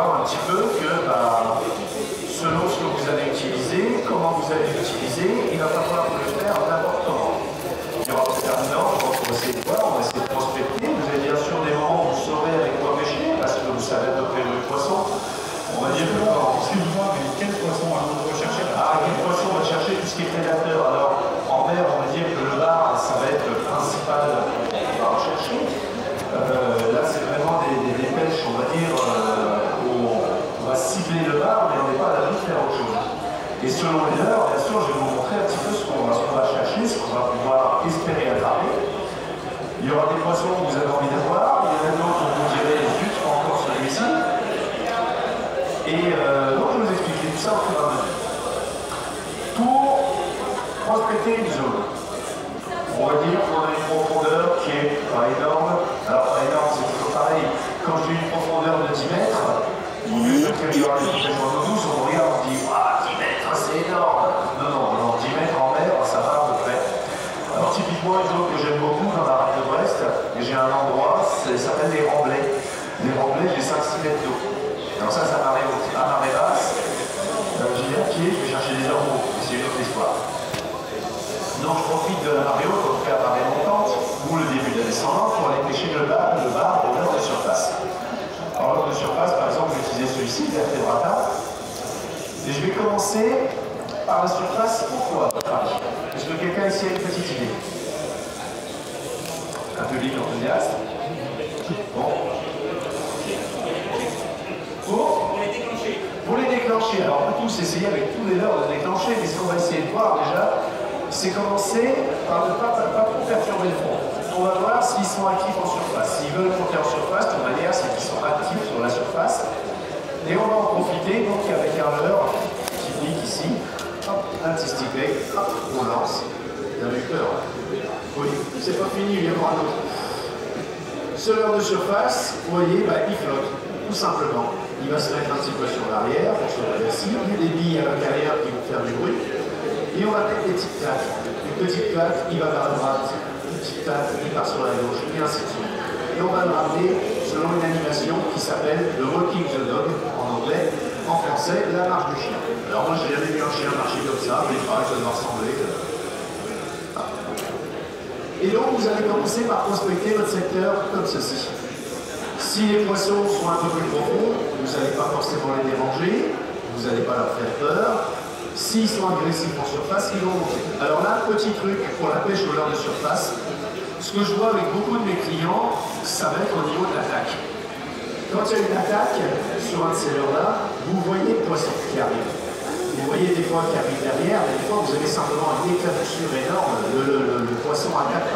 voir un petit peu que selon ce que vous allez utiliser, comment vous allez l'utiliser, il va falloir vous le faire n'importe comment. Il y aura peut-être un ordre, on va essayer de voir, on va essayer de prospecter. Vous avez bien sûr des moments où vous saurez avec quoi pêcher, parce que vous savez à peu près où est le poisson. On va dire que excuse-moi, mais quel poisson allons-nous rechercher? quel poisson on va chercher? Tout ce qui est prédateur. Alors, en mer, on va dire que le bar, ça va être le principal qu'on va rechercher. Là, c'est vraiment des pêches, on va dire, où on va cibler le bar, mais on n'est pas à l'abri de faire autre chose. Et selon les heures, bien sûr, je vais vous montrer un petit peu ce qu'on va chercher, ce qu'on va pouvoir espérer attraper. Il y aura des poissons que vous avez envie d'avoir, il y en a d'autres où vous direz, zut, pas encore celui-ci. Et donc, je vais vous expliquer tout ça au fur et à mesure. Pour prospecter une zone, on va dire qu'on a une profondeur qui est pas énorme. Alors, pas énorme, c'est toujours pareil. Quand je dis une profondeur de 10 mètres, au lieu de qu'il y aura des pêches en eau douce, on regarde, on se dit, ah, 10 mètres, c'est énorme. Non, 10 mètres en mer, ça va à peu près. Alors, typiquement, une zone que j'aime beaucoup dans la rade de Brest, et j'ai un endroit, ça s'appelle les Remblais. Les Remblais, j'ai 5-6 mètres d'eau. Alors, ça m'arrive à marée basse. J'y vais à pied, je vais chercher des ormeaux, c'est une autre histoire. Donc, je profite de la marée haute pour faire la marée montante, ou le début de la descendante, pour aller pêcher le bar au nord de surface. Alors, l'ordre de surface, par exemple, j'utilisais celui-ci, Vertebrata. Et je vais commencer par la surface. Pourquoi? Est-ce que quelqu'un ici a une petite idée? Un public enthousiaste? Bon. Pour les déclencher, alors on peut tous essayer avec tous les leurs de déclencher, mais ce qu'on va essayer de voir déjà, c'est commencer par ne pas trop perturber le fond. On va voir s'ils sont actifs en surface. S'ils veulent monter en surface, de toute manière, c'est qu'ils sont actifs sur la surface. Et on va en profiter donc avec un leurre typique ici. Hop, un petit stick, hop, on lance. Vous avez eu peur? Oui, c'est pas fini, il y en aura un autre. Ce leurre de surface, vous voyez, il flotte, tout simplement. Il va se mettre un petit peu sur l'arrière, pour se redresser. Il y a des billes à l'intérieur qui vont faire du bruit. Et on va mettre des petites claques. Une petite claque, il va vers la droite. Une petite claque, il part sur la gauche, et ainsi de suite. Et on va le ramener selon une animation qui s'appelle le walking the dog, en anglais, en français, la marche du chien. Alors moi, j'ai jamais vu un chien marcher comme ça, mais il paraît que ça doit ressembler. Et donc, vous allez commencer par prospecter votre secteur comme ceci. Si les poissons sont un peu plus profonds, vous n'allez pas forcément les déranger, vous n'allez pas leur faire peur. S'ils sont agressifs en surface, ils vont monter. Alors là, petit truc pour la pêche au leurre de surface, ce que je vois avec beaucoup de mes clients, ça va être au niveau de l'attaque. Quand il y a une attaque sur un de ces leurres-là, vous voyez le poisson qui arrive. Vous voyez des fois qui arrive derrière, mais des fois vous avez simplement un éclaboussure énorme, le poisson attaque